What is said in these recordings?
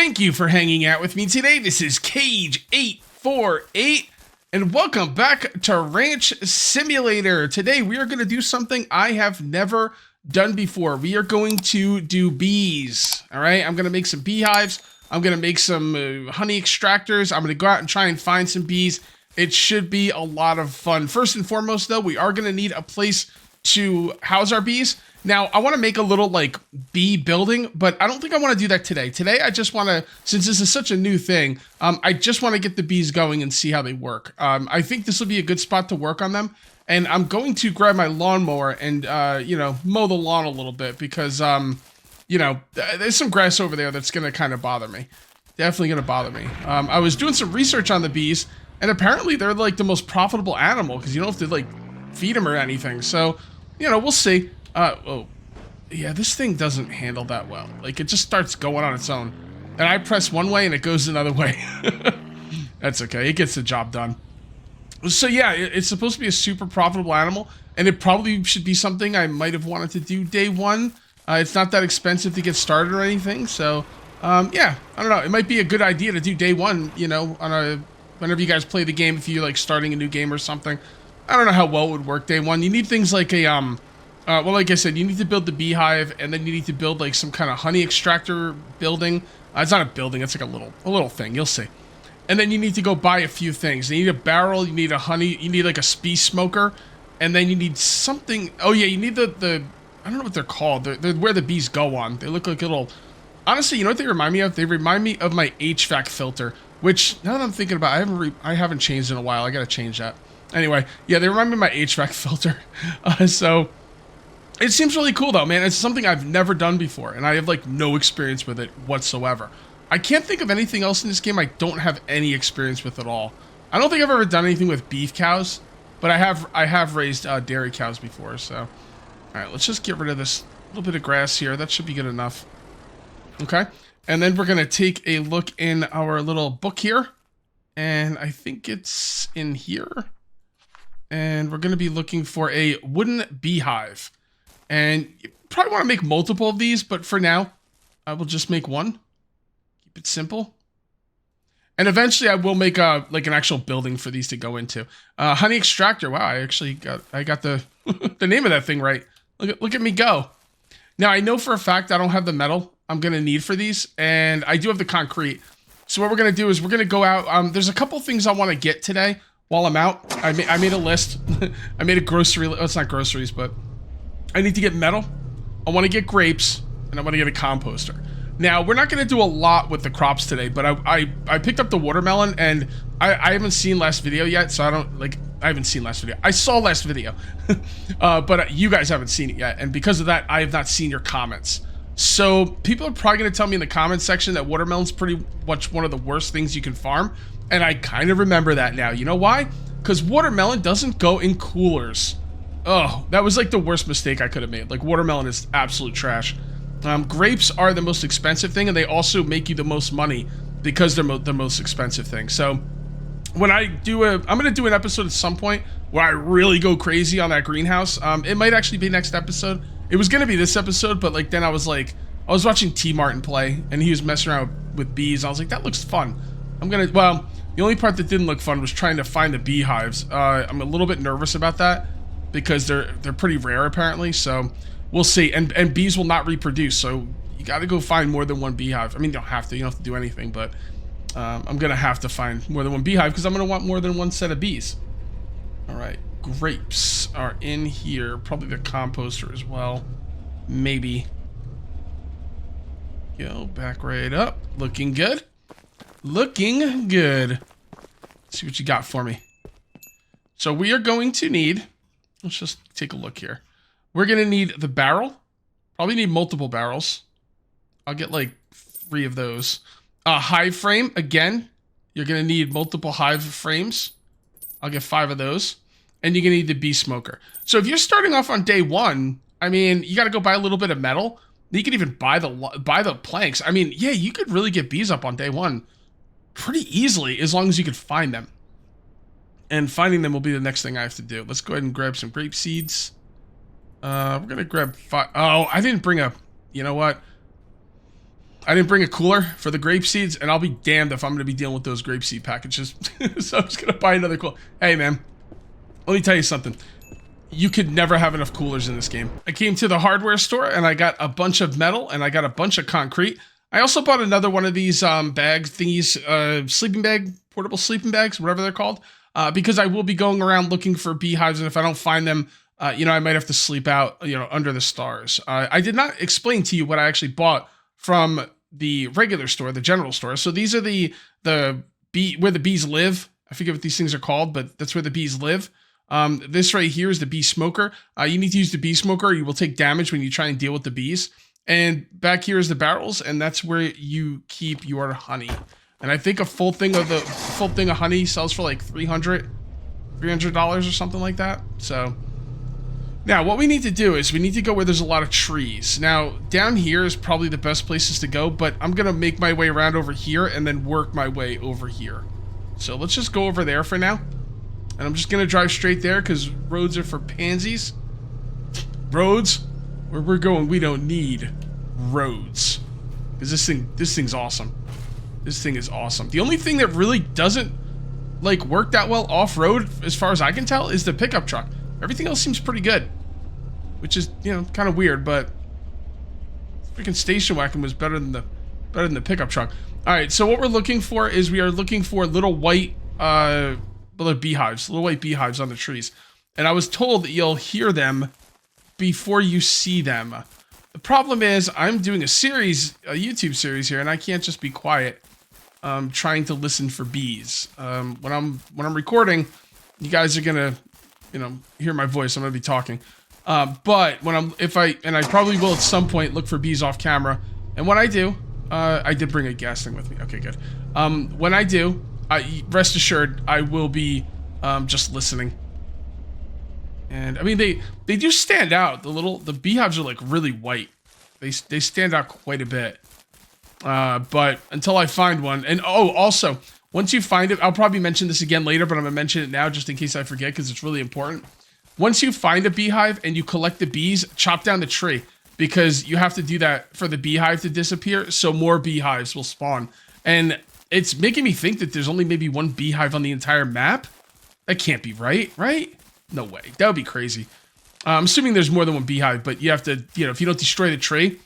Thank you for hanging out with me today. This is Cage848, and welcome back to Ranch Simulator. Today we are going to do something I have never done before. We are going to do bees. All right, I'm going to make some beehives. I'm going to make some honey extractors. I'm going to go out and try and find some bees. It should be a lot of fun. First and foremost, though, we are going to need a place to house our bees. Now, I want to make a little, like, bee building, but I don't think I want to do that today. Today, I just want to, since this is such a new thing, I just want to get the bees going and see how they work. I think this will be a good spot to work on them, and I'm going to grab my lawnmower and, you know, mow the lawn a little bit because, you know, there's some grass over there that's going to kind of bother me. Definitely going to bother me. I was doing some research on the bees, and apparently they're, like, the most profitable animal because you don't have to, like, feed them or anything. So, you know, we'll see. Oh, yeah, this thing doesn't handle that well. Like, it just starts going on its own. And I press one way and it goes another way. That's okay. It gets the job done. So, yeah, it's supposed to be a super profitable animal. And it probably should be something I might have wanted to do day one. It's not that expensive to get started or anything. So, yeah, I don't know. It might be a good idea to do day one, you know, on whenever you guys play the game, if you're, like, starting a new game or something. I don't know how well it would work day one. You need things like a, well, like I said, you need to build the beehive, and then you need to build, like, some kind of honey extractor building. It's not a building, it's like a little thing, you'll see. And then you need to go buy a few things. You need a barrel, you need a honey, you need, like, a bee smoker, and then you need something, oh yeah, you need the I don't know what they're called. They're where the bees go on. They look like little, honestly, you know what they remind me of? They remind me of my HVAC filter, which, now that I'm thinking about it, I haven't changed in a while. I gotta change that. Anyway, yeah, they remind me of my HVAC filter. So, it seems really cool, though, man. It's something I've never done before, and I have, like, no experience with it whatsoever. I can't think of anything else in this game I don't have any experience with at all. I don't think I've ever done anything with beef cows, but I have raised dairy cows before, so. All right, let's just get rid of this little bit of grass here. That should be good enough. Okay, and then we're going to take a look in our little book here, and I think it's in here. And we're going to be looking for a wooden beehive. And you probably want to make multiple of these, but for now, I will just make one. Keep it simple. And eventually I will make like an actual building for these to go into. Honey extractor. Wow, I got the the name of that thing right. Look at me go. Now I know for a fact I don't have the metal I'm going to need for these, and I do have the concrete. So what we're going to do is we're going to go out. There's a couple things I want to get today. While I'm out, I made a list. I made a grocery list. Oh, it's not groceries, but I need to get metal. I want to get grapes, and I want to get a composter. Now, we're not going to do a lot with the crops today, but I picked up the watermelon, and I haven't seen last video yet, so I haven't seen last video. I saw last video, but you guys haven't seen it yet, and because of that, I have not seen your comments. So people are probably going to tell me in the comments section that watermelon's pretty much one of the worst things you can farm. And I kind of remember that now. You know why? Because watermelon doesn't go in coolers. Oh, that was like the worst mistake I could have made. Like, watermelon is absolute trash. Grapes are the most expensive thing, and they also make you the most money because they're the most expensive thing. So when I'm going to do an episode at some point where I really go crazy on that greenhouse. It might actually be next episode. It was going to be this episode, but like then I was watching T Martin play, and he was messing around with bees. I was like, that looks fun. Well, the only part that didn't look fun was trying to find the beehives. I'm a little bit nervous about that because they're pretty rare apparently. So we'll see. And bees will not reproduce. So you got to go find more than one beehive. I mean, you don't have to do anything, but I'm going to have to find more than one beehive because I'm going to want more than one set of bees. All right. Grapes are in here. Probably the composter as well. Maybe. Go back right up. Looking good. Looking good. Let's see what you got for me. So we are going to need, let's just take a look here. We're going to need the barrel. Probably need multiple barrels. I'll get like 3 of those. A hive frame. Again, you're going to need multiple hive frames. I'll get 5 of those. And you're going to need the bee smoker. So if you're starting off on day 1, I mean, you got to go buy a little bit of metal. You could even buy the planks. I mean, yeah, you could really get bees up on day 1. Pretty easily, as long as you can find them. And finding them will be the next thing I have to do. Let's go ahead and grab some grape seeds. We're going to grab 5. Oh, I didn't bring a... You know what? I didn't bring a cooler for the grape seeds, and I'll be damned if I'm going to be dealing with those grape seed packages. So I'm just going to buy another cooler. Hey, man, let me tell you something. You could never have enough coolers in this game. I came to the hardware store, and I got a bunch of metal, and I got a bunch of concrete. I also bought another one of these bag thingies, sleeping bag, portable sleeping bags, whatever they're called, because I will be going around looking for beehives, and if I don't find them, you know, I might have to sleep out, you know, under the stars. I did not explain to you what I actually bought from the regular store, the general store. So these are the bee, where the bees live. I forget what these things are called, but that's where the bees live. This right here is the bee smoker. You need to use the bee smoker, or you will take damage when you try and deal with the bees. And back here is the barrels, and that's where you keep your honey. And I think a full thing of honey sells for like $300 or something like that. So now what we need to do is we need to go where there's a lot of trees. Now down here is probably the best places to go, but I'm gonna make my way around over here and then work my way over here. So let's just go over there for now. And I'm just gonna drive straight there because roads are for pansies. Roads? Where we're going, we don't need roads. Because this thing's awesome. This thing is awesome. The only thing that really doesn't like work that well off-road, as far as I can tell, is the pickup truck. Everything else seems pretty good. Which is, you know, kind of weird, but freaking station wagon was better than the pickup truck. Alright, so what we're looking for is we are looking for little white little beehives, little white beehives on the trees. And I was told that you'll hear them before you see them. The problem is I'm doing a YouTube series here, and I can't just be quiet trying to listen for bees. When I'm recording, you guys are gonna, you know, hear my voice. I'm gonna be talking. But when I probably will at some point look for bees off camera. And when I do, I did bring a gas thing with me. Okay, good. When I do, rest assured, I will be just listening. And I mean, they do stand out. The beehives are like really white. They stand out quite a bit. But until I find one, and oh, also, once you find it, I'll probably mention this again later, but I'm gonna mention it now just in case I forget because it's really important. Once you find a beehive and you collect the bees, chop down the tree because you have to do that for the beehive to disappear, so more beehives will spawn. And it's making me think that there's only maybe one beehive on the entire map. That can't be right? No way. That would be crazy. I'm assuming there's more than one beehive, but you have to, you know, if you don't destroy the tree,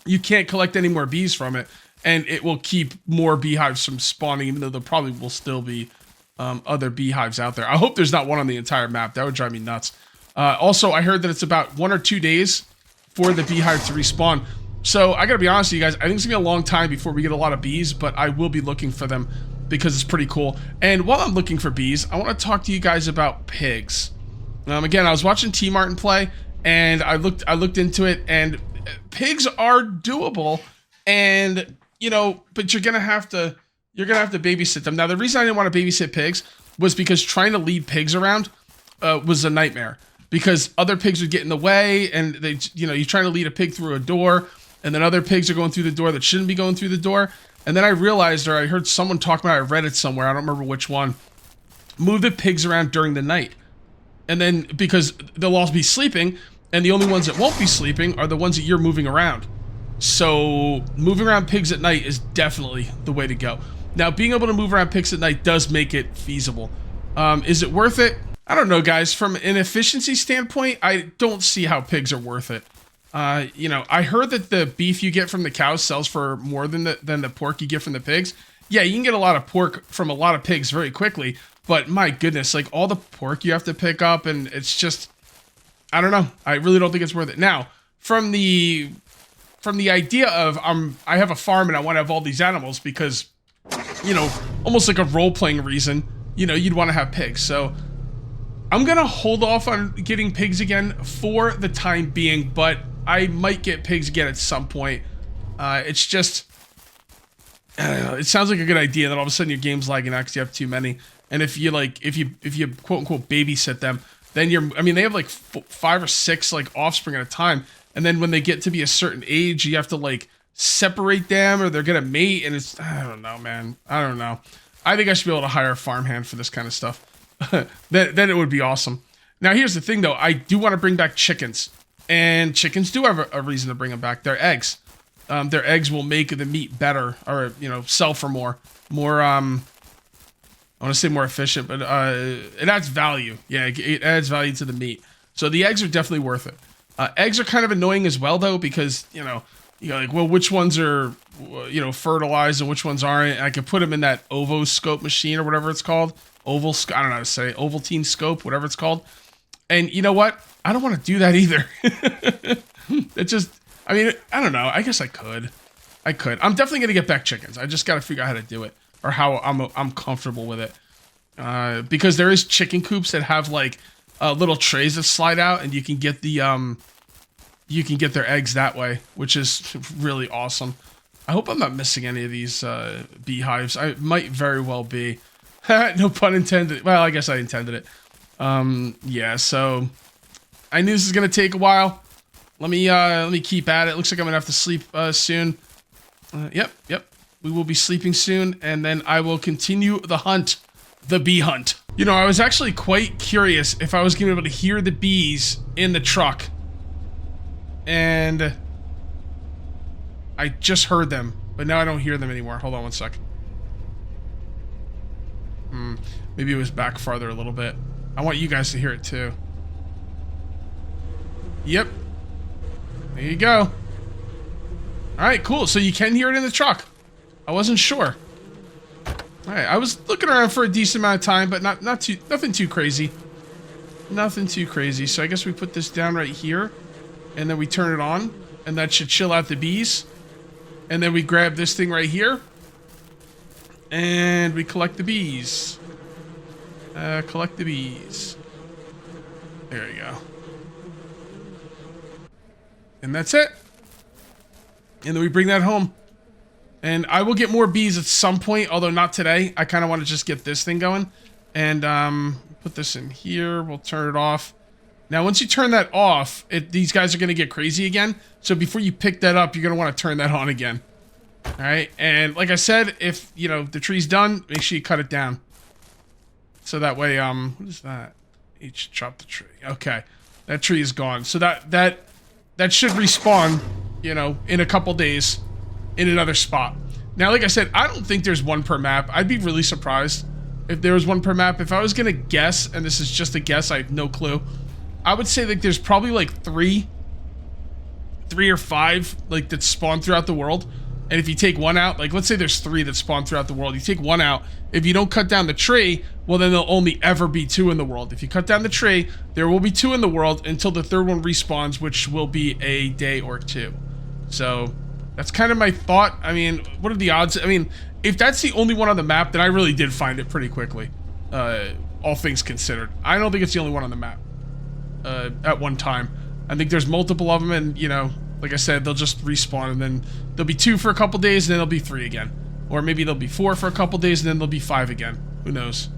you can't collect any more bees from it, and it will keep more beehives from spawning, even though there probably will still be other beehives out there. I hope there's not one on the entire map. That would drive me nuts. Also, I heard that it's about 1 or 2 days for the beehive to respawn. So I gotta be honest with you guys, I think it's gonna be a long time before we get a lot of bees, but I will be looking for them because it's pretty cool. And while I'm looking for bees, I want to talk to you guys about pigs. Again, I was watching T Martin play, and I looked into it, and pigs are doable, and you know, but you're gonna have to babysit them. Now, the reason I didn't want to babysit pigs was because trying to lead pigs around was a nightmare because other pigs would get in the way, and they, you know, you're trying to lead a pig through a door, and then other pigs are going through the door that shouldn't be going through the door. And then I realized, or I heard someone talk about it, I read it somewhere, I don't remember which one, move the pigs around during the night. And then, because they'll all be sleeping, and the only ones that won't be sleeping are the ones that you're moving around. So, moving around pigs at night is definitely the way to go. Now, being able to move around pigs at night does make it feasible. Is it worth it? I don't know, guys. From an efficiency standpoint, I don't see how pigs are worth it. You know, I heard that the beef you get from the cows sells for more than the pork you get from the pigs. Yeah, you can get a lot of pork from a lot of pigs very quickly, but my goodness, like all the pork you have to pick up, and it's just, I don't know. I really don't think it's worth it. Now, from the idea of I have a farm and I want to have all these animals because, you know, almost like a role-playing reason, you know, you'd want to have pigs. So I'm gonna hold off on getting pigs again for the time being, but I might get pigs again at some point. It's just, I don't know, it sounds like a good idea that all of a sudden your game's lagging out because you have too many. And if you quote unquote babysit them, then I mean, they have like 5 or 6 like offspring at a time. And then when they get to be a certain age, you have to like separate them or they're gonna mate. And it's, I don't know, man. I don't know. I think I should be able to hire a farmhand for this kind of stuff. then it would be awesome. Now, here's the thing though. I do want to bring back chickens. And chickens do have a reason to bring them back. They're eggs. their eggs will make the meat better, or, you know, sell for more, I want to say more efficient, but it adds value. Yeah, it adds value to the meat. So the eggs are definitely worth it. Eggs are kind of annoying as well, though, because, you know, you're like, well, which ones are, you know, fertilized and which ones aren't? And I could put them in that ovoscope machine or whatever it's called. I don't know how to say, Ovaltine scope, whatever it's called. And you know what? I don't want to do that either. It just, I mean, I don't know. I guess I could. I'm definitely going to get back chickens. I just got to figure out how to do it, or how I'm comfortable with it. Because there is chicken coops that have like little trays that slide out, and you can get the you can get their eggs that way, which is really awesome. I hope I'm not missing any of these beehives. I might very well be. No pun intended. Well, I guess I intended it. Yeah, so I knew this was gonna take a while. Let me keep at it. Looks like I'm gonna have to sleep soon. Yep. We will be sleeping soon, and then I will continue the hunt, the bee hunt. You know, I was actually quite curious if I was gonna be able to hear the bees in the truck. And I just heard them, but now I don't hear them anymore. Hold on one sec. Maybe it was back farther a little bit. I want you guys to hear it too. Yep. There you go. Alright, cool. So you can hear it in the truck. I wasn't sure. Alright, I was looking around for a decent amount of time, but nothing too crazy. Nothing too crazy. So I guess we put this down right here, and then we turn it on, and that should chill out the bees. And then we grab this thing right here, and we collect the bees. Collect the bees. There you go. And that's it. And then we bring that home. And I will get more bees at some point, although not today. I kind of want to just get this thing going. And put this in here. We'll turn it off. Now, once you turn that off, these guys are going to get crazy again. So before you pick that up, you're going to want to turn that on again. All right. And like I said, if, you know, the tree's done, make sure you cut it down. So that way, what is that? Each chop the tree. Okay. That tree is gone. So that should respawn, you know, in a couple days in another spot. Now, like I said, I don't think there's one per map. I'd be really surprised if there was one per map. If I was going to guess, and this is just a guess, I have no clue, I would say like there's probably like three or five like that spawn throughout the world. And if you take one out, like let's say there's 3 that spawn throughout the world, you take one out, if you don't cut down the tree, well then there'll only ever be 2 in the world. If you cut down the tree, there will be 2 in the world until the 3rd one respawns, which will be a day or 2. So that's kind of my thought. I mean, what are the odds? I mean, if that's the only one on the map, then I really did find it pretty quickly, all things considered. I don't think it's the only one on the map at one time. I think there's multiple of them, and you know, like I said, they'll just respawn, and then there'll be 2 for a couple days, and then there'll be 3 again. Or maybe there'll be 4 for a couple days, and then there'll be 5 again. Who knows?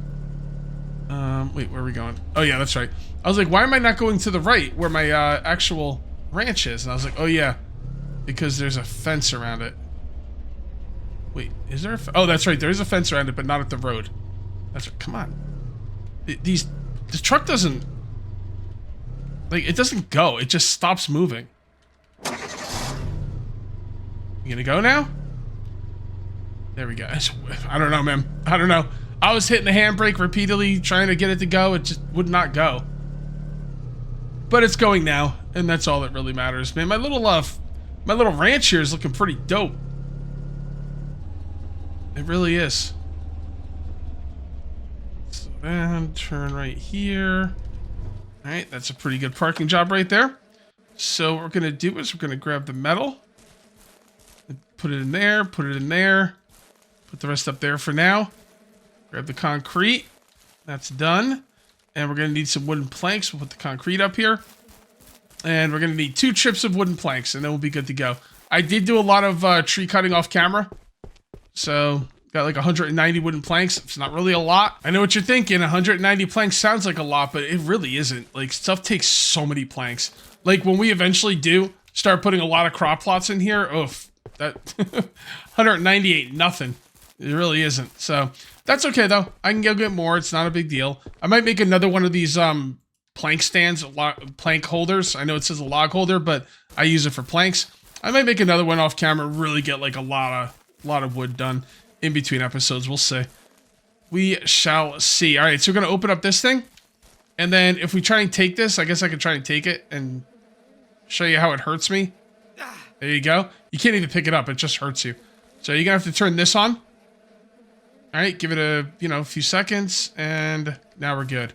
Wait, where are we going? Oh, yeah, that's right. I was like, why am I not going to the right, where my actual ranch is? And I was like, oh, yeah, because there's a fence around it. Wait, is there a oh, that's right, there is a fence around it, but not at the road. That's right, come on. The truck doesn't, like, it doesn't go. It just stops moving. You gonna go now? There we go. I don't know, man. I don't know. I was hitting the handbrake repeatedly trying to get it to go. It just would not go. But it's going now, and that's all that really matters, man. My little ranch here is looking pretty dope. It really is. So then turn right here. All right, that's a pretty good parking job right there. So what we're gonna do is we're gonna grab the metal, put it in there, put it in there, put the rest up there for now. Grab the concrete. That's done. And we're gonna need some wooden planks. We'll put the concrete up here. And we're gonna need 2 trips of wooden planks, and then we'll be good to go. I did do a lot of tree cutting off camera. So got like 190 wooden planks. It's not really a lot. I know what you're thinking. 190 planks sounds like a lot, but it really isn't. Like, stuff takes so many planks. Like, when we eventually do start putting a lot of crop plots in here, oof, that 190 ain't nothing. It really isn't. So that's okay though. I can go get more. It's not a big deal. I might make another one of these plank stands, plank holders. I know it says a log holder, but I use it for planks. I might make another one off camera, really get like a lot of wood done in between episodes. We'll see. We shall see. All right, so we're going to open up this thing. And then if we try and take this, I guess I could try and take it and show you how it hurts me. There you go. You can't even pick it up. It just hurts you. So you're going to have to turn this on. All right, give it a, a few seconds. And now we're good.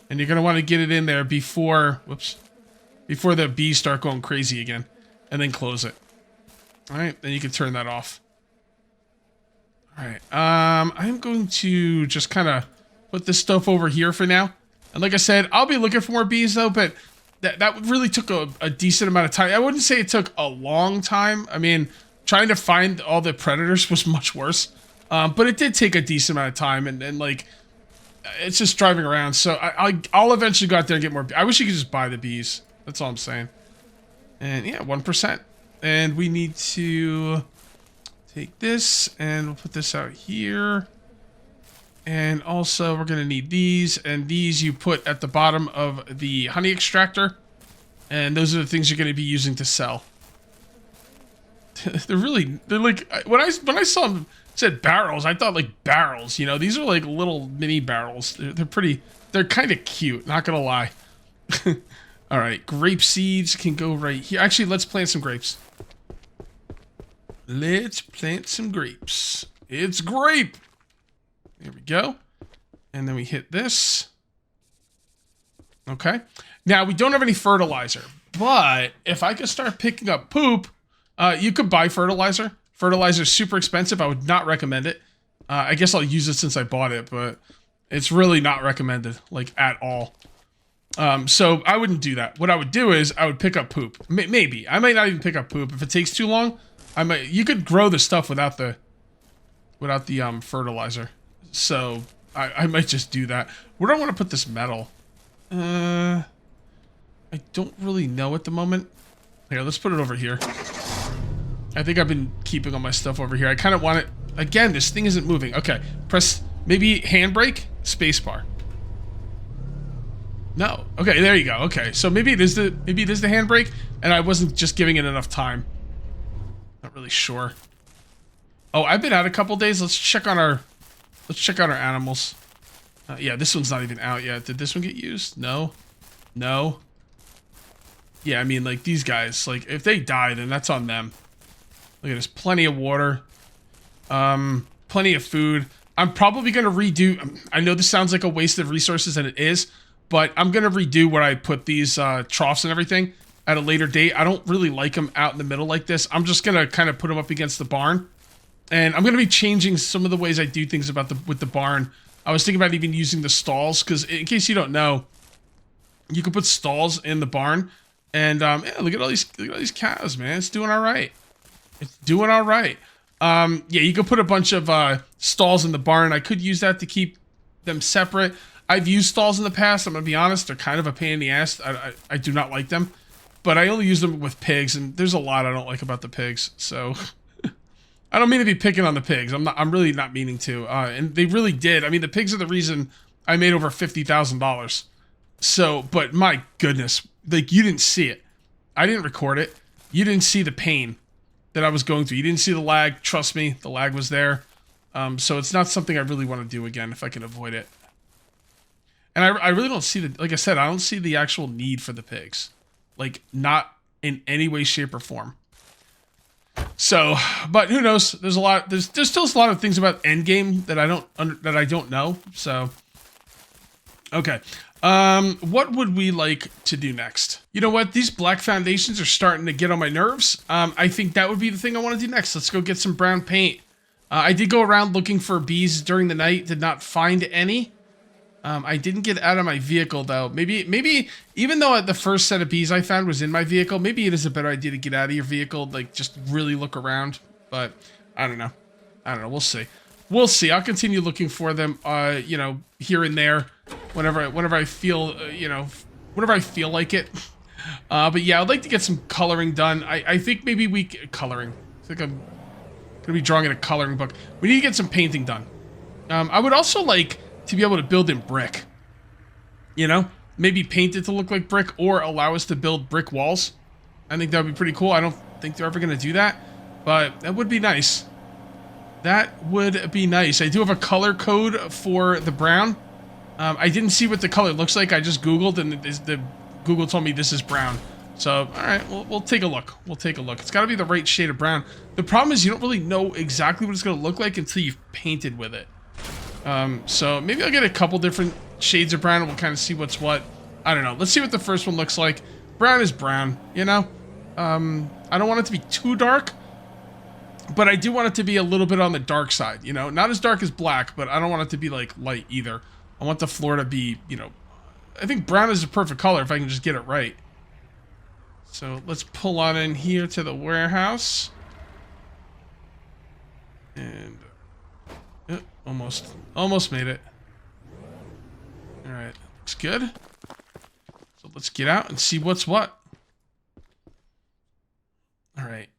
And you're going to want to get it in there before, before the bees start going crazy again. And then close it. All right, then you can turn that off. All right, I'm going to just kind of put this stuff over here for now. And like I said, I'll be looking for more bees though, but that really took a decent amount of time. I wouldn't say it took a long time. I mean, trying to find all the predators was much worse. But it did take a decent amount of time, and like, it's just driving around. So I'll eventually go out there and get more. I wish you could just buy the bees. That's all I'm saying. And yeah, 1%. And we need to take this, and we'll put this out here. And also, we're going to need these. And these you put at the bottom of the honey extractor. And those are the things you're going to be using to sell. they're like, when I saw them said barrels, I thought like barrels, these are like little mini barrels. They're kind of cute, not going to lie. All right, grape seeds can go right here. Actually, let's plant some grapes. Let's plant some grapes. It's grape. There we go. And then we hit this. Okay. Now, we don't have any fertilizer, but if I could start picking up poop, you could buy fertilizer. Fertilizer is super expensive. I would not recommend it. I guess I'll use it since I bought it, but it's really not recommended, like, at all. So I wouldn't do that. What I would do is I would pick up poop. Maybe. I might not even pick up poop. If it takes too long, you could grow the stuff without the fertilizer. So I might just do that. Where do I want to put this metal? I don't really know at the moment. Here, let's put it over here. I think I've been keeping all my stuff over here. I kind of want it. Again, this thing isn't moving. Okay, press maybe handbrake, spacebar. No. Okay, there you go. Okay, so maybe it is the handbrake, and I wasn't just giving it enough time. Not really sure. Oh, I've been out a couple days. Let's check on our animals. Yeah, this one's not even out yet. Did this one get used? No. No. Yeah, I mean, like, these guys, like, if they die, then that's on them. Look at this. Plenty of water. Plenty of food. I'm probably going to redo... I know this sounds like a waste of resources, and it is, but I'm going to redo where I put these troughs and everything at a later date. I don't really like them out in the middle like this. I'm just going to kind of put them up against the barn. And I'm going to be changing some of the ways I do things with the barn. I was thinking about even using the stalls, because in case you don't know, you can put stalls in the barn. And yeah, look at all these cows, man. It's doing all right. It's doing all right. Yeah, you could put a bunch of stalls in the barn. I could use that to keep them separate. I've used stalls in the past. I'm going to be honest. They're kind of a pain in the ass. I do not like them. But I only use them with pigs, and there's a lot I don't like about the pigs. So I don't mean to be picking on the pigs. I'm really not meaning to. And they really did. I mean, the pigs are the reason I made over $50,000. So, but my goodness, like, you didn't see it. I didn't record it. You didn't see the pain that I was going through. You didn't see the lag. Trust me, the lag was there. So it's not something I really want to do again if I can avoid it. And I really don't see like I said, I don't see the actual need for the pigs. Like, not in any way, shape, or form. So, but who knows? There's still a lot of things about Endgame that I don't know. So, okay. What would we like to do next? You know what? These black foundations are starting to get on my nerves. I think that would be the thing I want to do next. Let's go get some brown paint. I did go around looking for bees during the night. Did not find any. I didn't get out of my vehicle though. Maybe even though the first set of bees I found was in my vehicle, maybe it is a better idea to get out of your vehicle, like just really look around. But I don't know. We'll see. We'll see. I'll continue looking for them, you know, here and there, whenever I feel, whenever I feel like it. But yeah, I'd like to get some coloring done. I think maybe coloring. I think I'm gonna be drawing in a coloring book. We need to get some painting done. I would also like to be able to build in brick. You know, maybe paint it to look like brick, or allow us to build brick walls. I think that would be pretty cool. I don't think they're ever going to do that, but that would be nice. That would be nice. I do have a color code for the brown. I didn't see what the color looks like. I just Googled, and the Google told me this is brown. So, all right, we'll take a look. We'll take a look. It's got to be the right shade of brown. The problem is you don't really know exactly what it's going to look like until you've painted with it. So maybe I'll get a couple different shades of brown, and we'll kind of see what's what. I don't know. Let's see what the first one looks like. Brown is brown, you know? I don't want it to be too dark, but I do want it to be a little bit on the dark side, you know? Not as dark as black, but I don't want it to be, like, light either. I want the floor to be, you know... I think brown is a perfect color if I can just get it right. So let's pull on in here to the warehouse. And... almost made it. Alright, looks good. So let's get out and see what's what. Alright.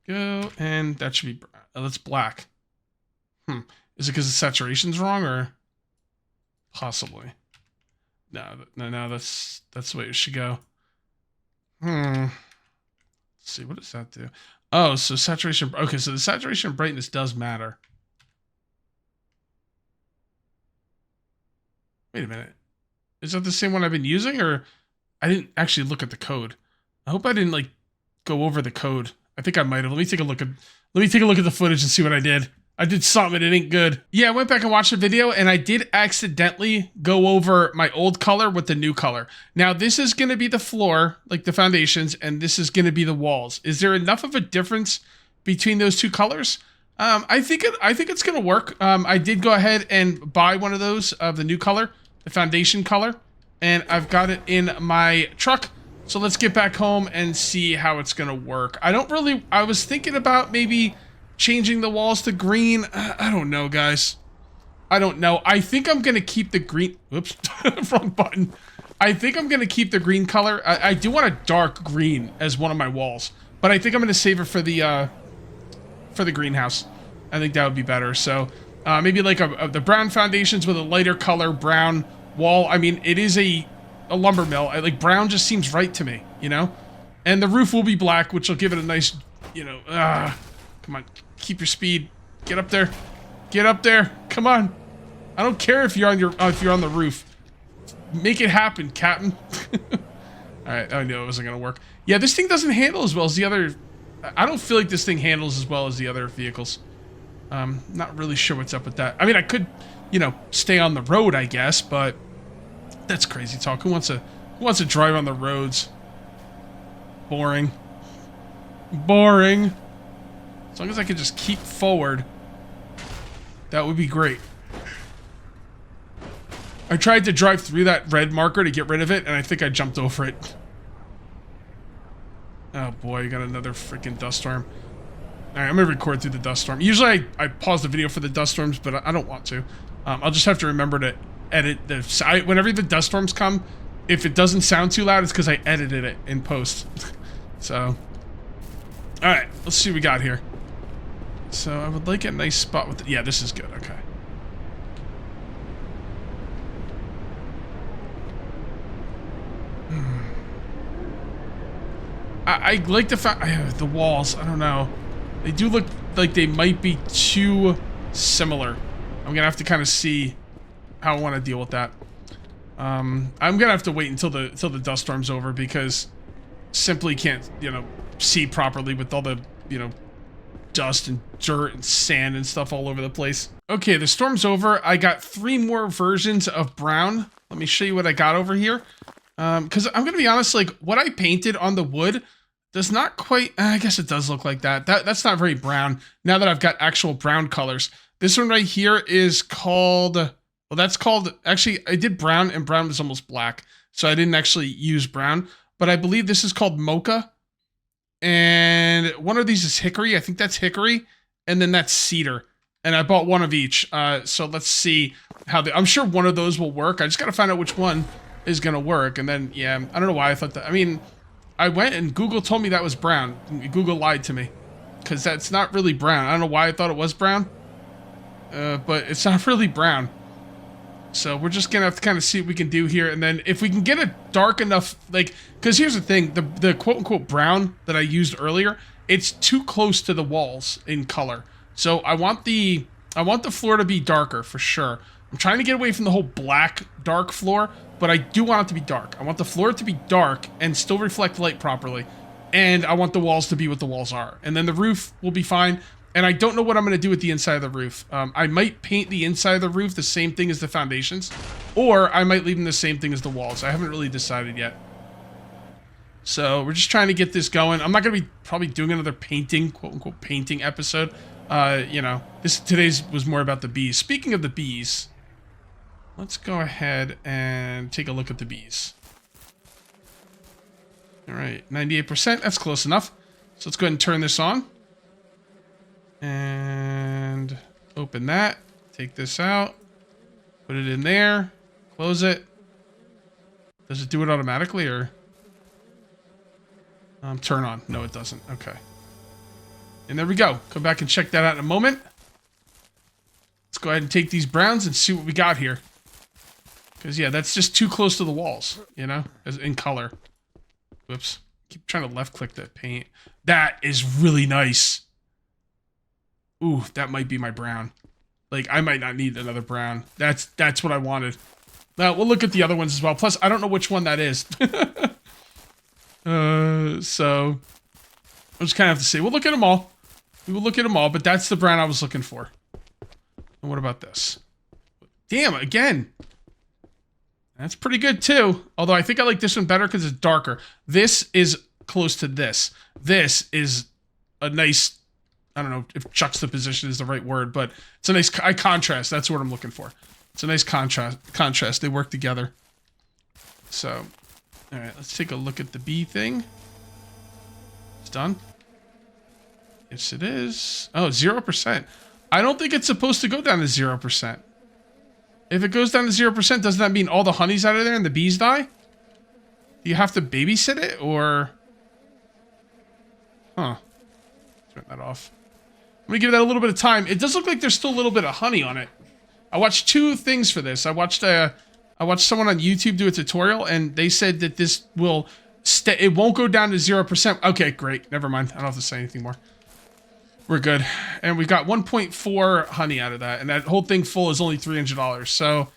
Go, and that should be... that's black. Is it because the saturation's wrong, or... Possibly. No, that's the way it should go. Let's see, what does that do? Oh, so saturation... Okay, so the saturation and brightness does matter. Wait a minute. Is that the same one I've been using, or... I didn't actually look at the code. I hope I didn't, like, go over the code. I think I might have. Let me take a look at the footage and see what I did. I did something, it ain't good. Yeah, I went back and watched the video, and I did accidentally go over my old color with the new color. Now, this is going to be the floor, like the foundations, and this is going to be the walls. Is there enough of a difference between those two colors? I think it's going to work. I did go ahead and buy one of those of the new color, the foundation color, and I've got it in my truck. So let's get back home and see how it's going to work. I was thinking about maybe changing the walls to green. I don't know, guys. I don't know. I think I'm going to keep the green... Oops, wrong button. I think I'm going to keep the green color. I do want a dark green as one of my walls, but I think I'm going to save it for the greenhouse. I think that would be better. So maybe like the brown foundations with a lighter color brown wall. I mean, it is a lumber mill. Like brown just seems right to me, you know? And the roof will be black, which will give it a nice, you know, come on, keep your speed. Get up there. Get up there. Come on. I don't care if you're on the roof. Make it happen, Captain. Alright, I knew it wasn't gonna work. Yeah, this thing doesn't handle as well as the other... I don't feel like this thing handles as well as the other vehicles. Not really sure what's up with that. I mean, I could, you know, stay on the road, I guess, but... That's crazy talk. Who wants to drive on the roads? Boring. Boring. As long as I can just keep forward, that would be great. I tried to drive through that red marker to get rid of it, and I think I jumped over it. Oh boy, you got another freaking dust storm. Alright, I'm gonna record through the dust storm. Usually I pause the video for the dust storms, but I don't want to. I'll just have to remember to edit the... whenever the dust storms come, if it doesn't sound too loud, it's because I edited it in post. So... Alright, let's see what we got here. So, I would like a nice spot with... Yeah, this is good, okay. I like the fact... the walls, I don't know. They do look like they might be too similar. I'm gonna have to kind of see how I want to deal with that. I'm gonna have to wait until the dust storm's over, because simply can't, you know, see properly with all the, you know, dust and dirt and sand and stuff all over the place. Okay, the storm's over. I got 3 more versions of brown. Let me show you what I got over here. Because I'm gonna be honest, like what I painted on the wood does not quite... I guess it does look like that. That's not very brown. Now that I've got actual brown colors. This one right here is called... Well, that's called... Actually, I did brown, and brown was almost black. So I didn't actually use brown. But I believe this is called mocha. And one of these is hickory. I think that's hickory. And then that's cedar. And I bought one of each. So let's see how I'm sure one of those will work. I just got to find out which one is going to work. And then, yeah, I don't know why I thought that. I mean, I went and Google told me that was brown. Google lied to me. Because that's not really brown. I don't know why I thought it was brown. But it's not really brown. So we're just gonna have to kind of see what we can do here, and then if we can get a dark enough, like, because here's the thing, the quote-unquote brown that I used earlier, it's too close to the walls in color. So I want the floor to be darker for sure. I'm trying to get away from the whole black dark floor, but I do want it to be dark. I want the floor to be dark and still reflect light properly, and I want the walls to be what the walls are, and then the roof will be fine. And I don't know what I'm going to do with the inside of the roof. I might paint the inside of the roof the same thing as the foundations, or I might leave them the same thing as the walls. I haven't really decided yet. So we're just trying to get this going. I'm not going to be probably doing another painting, quote-unquote painting episode. You know, today's was more about the bees. Speaking of the bees, let's go ahead and take a look at the bees. All right, 98%. That's close enough. So let's go ahead and turn this on. And open that, take this out, put it in there, close it. Does it do it automatically, or turn on? No, it doesn't. Okay. And there we go. Come back and check that out in a moment. Let's go ahead and take these browns and see what we got here. Because, yeah, that's just too close to the walls, you know, as in color. Whoops. Keep trying to left click that paint. That is really nice. Ooh, that might be my brown. Like, I might not need another brown. That's what I wanted. Now, we'll look at the other ones as well. Plus, I don't know which one that is. So, I'll just kind of have to see. We'll look at them all. We will look at them all, but that's the brown I was looking for. And what about this? Damn, again. That's pretty good, too. Although, I think I like this one better because it's darker. This is close to this. This is a nice... I don't know if juxtaposition is the right word, but it's a nice contrast. That's what I'm looking for. It's a nice contrast. They work together. So, all right, let's take a look at the bee thing. It's done. Yes, it is. Oh, 0%. I don't think it's supposed to go down to 0%. If it goes down to 0%, doesn't that mean all the honey's out of there and the bees die? Do you have to babysit it, or... Huh. Turn that off. I'm gonna give that a little bit of time. It does look like there's still a little bit of honey on it. I watched two things for this. I watched someone on YouTube do a tutorial, and they said that this will it won't go down to 0%. Okay, great. Never mind. I don't have to say anything more. We're good. And we got 1.4 honey out of that, and that whole thing full is only $300. So,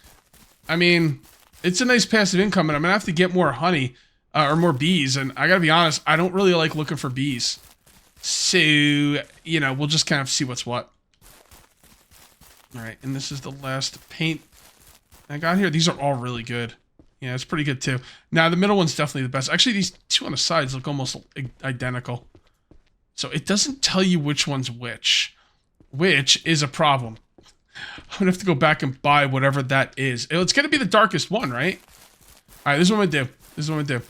I mean, it's a nice passive income, and I'm gonna have to get more honey or more bees. And I gotta be honest, I don't really like looking for bees. So, you know, we'll just kind of see what's what. Alright, and this is the last paint I got here. These are all really good. Yeah, it's pretty good too. Now, the middle one's definitely the best. Actually, these two on the sides look almost identical. So, it doesn't tell you which one's which is a problem. I'm gonna have to go back and buy whatever that is. It's gonna be the darkest one, right? Alright, this is what I'm gonna do.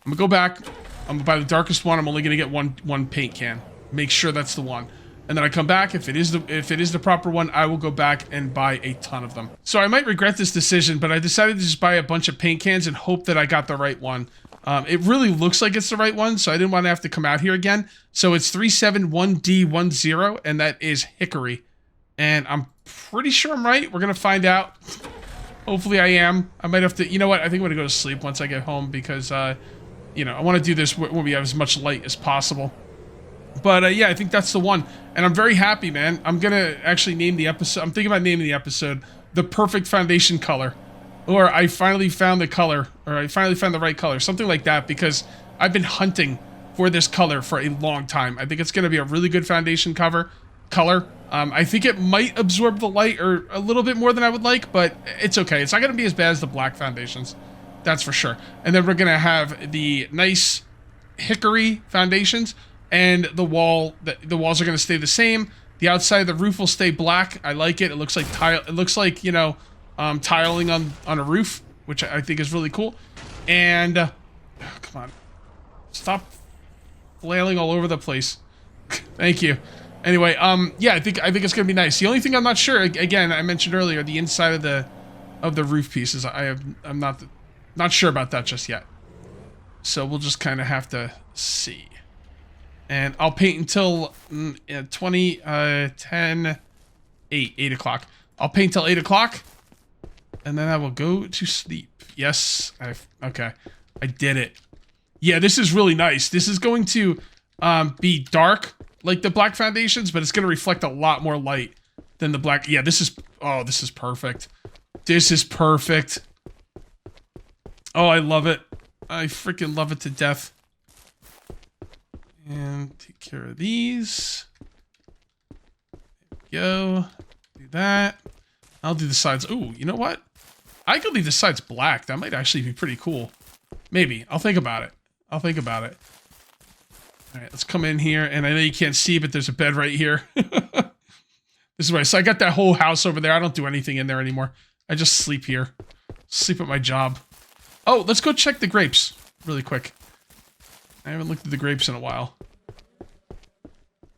I'm gonna go back. I'm gonna buy the darkest one. I'm only gonna get one paint can. Make sure that's the one. And then I come back. If it is the proper one, I will go back and buy a ton of them. So I might regret this decision, but I decided to just buy a bunch of paint cans and hope that I got the right one. It really looks like it's the right one, so I didn't want to have to come out here again. So it's 371D10, and that is hickory. And I'm pretty sure I'm right. We're gonna find out. Hopefully I am. I might have to. You know what? I think I'm gonna go to sleep once I get home because. You know, I want to do this when we have as much light as possible. But, yeah, I think that's the one. And I'm very happy, man. I'm going to actually name the episode... I'm thinking about naming the episode The Perfect Foundation Color. Or I finally found the color. Or I finally found the right color. Something like that. Because I've been hunting for this color for a long time. I think it's going to be a really good foundation color. I think it might absorb the light or a little bit more than I would like. But it's okay. It's not going to be as bad as the black foundations. That's for sure. And then we're going to have the nice hickory foundations, and the walls are going to stay the same. The outside of the roof will stay black. I like it. It looks like tile. It looks like, you know, tiling on a roof, which I think is really cool. And come on, stop flailing all over the place. Thank you. Anyway, yeah, I think it's going to be nice. The only thing I'm not sure, again, I mentioned earlier, the inside of the roof pieces. I'm not sure about that just yet. So we'll just kind of have to see. And I'll paint until 8 o'clock. I'll paint till 8 o'clock. And then I will go to sleep. Yes. Okay. I did it. Yeah, this is really nice. This is going to be dark like the black foundations, but it's going to reflect a lot more light than the black. Yeah, this is... Oh, this is perfect. This is perfect. Oh, I love it. I freaking love it to death. And take care of these. There we go. Do that. I'll do the sides. Ooh, you know what? I could leave the sides black. That might actually be pretty cool. Maybe. I'll think about it. I'll think about it. All right, let's come in here. And I know you can't see, but there's a bed right here. This is right. So I got that whole house over there. I don't do anything in there anymore. I just sleep here. Sleep at my job. Oh, let's go check the grapes really quick. I haven't looked at the grapes in a while.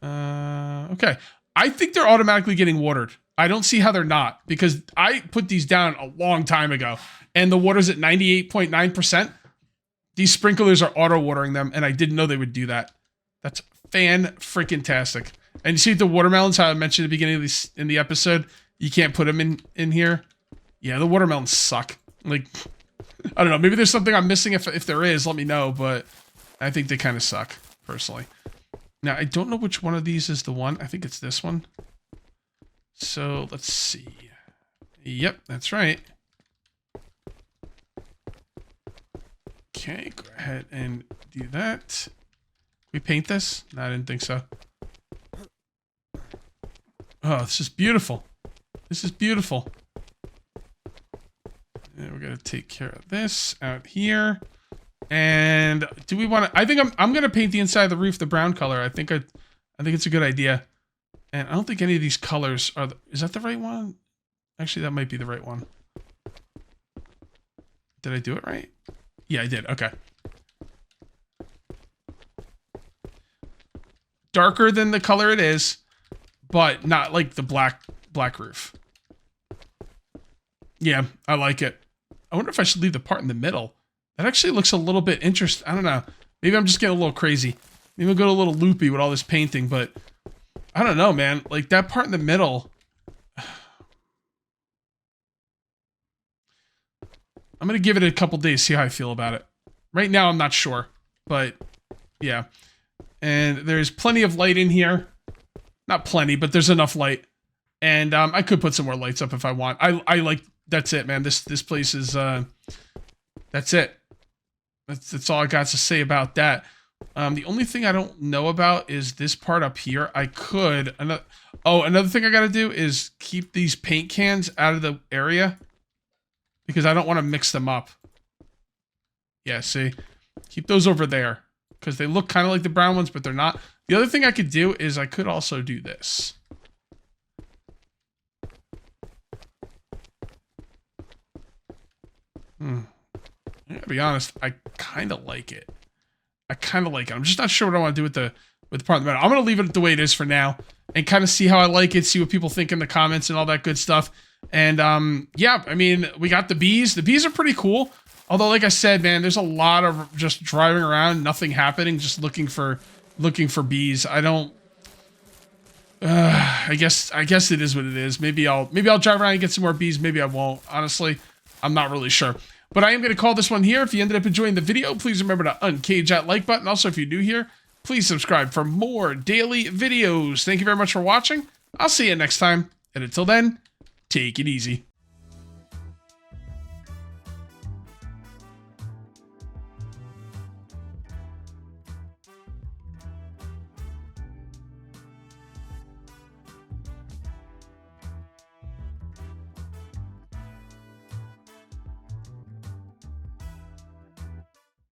Okay. I think they're automatically getting watered. I don't see how they're not, because I put these down a long time ago, and the water's at 98.9%. These sprinklers are auto-watering them, and I didn't know they would do that. That's fan-freaking-tastic. And you see the watermelons, how I mentioned at the beginning of this, in the episode, you can't put them in here. Yeah, the watermelons suck. Like, I don't know, maybe there's something I'm missing. If there is, let me know, but I think they kind of suck, personally. Now, I don't know which one of these is the one. I think it's this one. So, let's see. Yep, that's right. Okay, go ahead and do that. We paint this? No, I didn't think so. Oh, this is beautiful. This is beautiful. And we're gonna take care of this out here. And do we want to? I think I'm gonna paint the inside of the roof the brown color. I think it's a good idea. And I don't think any of these colors are. Is that the right one? Actually, that might be the right one. Did I do it right? Yeah, I did. Okay. Darker than the color it is, but not like the black roof. Yeah, I like it. I wonder if I should leave the part in the middle. That actually looks a little bit interesting. I don't know. Maybe I'm just getting a little crazy. Maybe I'll go a little loopy with all this painting, but I don't know, man. Like that part in the middle. I'm going to give it a couple days, see how I feel about it. Right now, I'm not sure, but yeah. And there's plenty of light in here. Not plenty, but there's enough light. And I could put some more lights up if I want. I like, that's it, man. This place is, that's it. That's all I got to say about that. The only thing I don't know about is this part up here. I could, another thing I got to do is keep these paint cans out of the area, because I don't want to mix them up. Yeah, see? Keep those over there, because they look kind of like the brown ones, but they're not. The other thing I could do is I could also do this. I gotta be honest, I kind of like it. I'm just not sure what I want to do with the part in the middle. I'm going to leave it the way it is for now and kind of see how I like it, see what people think in the comments and all that good stuff. And yeah, I mean, we got the bees. The bees are pretty cool. Although, like I said, man, there's a lot of just driving around, nothing happening, just looking for bees. I don't. I guess it is what it is. Maybe I'll drive around and get some more bees. Maybe I won't. Honestly, I'm not really sure. But I am going to call this one here. If you ended up enjoying the video, please remember to uncage that like button. Also, if you're new here, please subscribe for more daily videos. Thank you very much for watching. I'll see you next time. And until then, take it easy.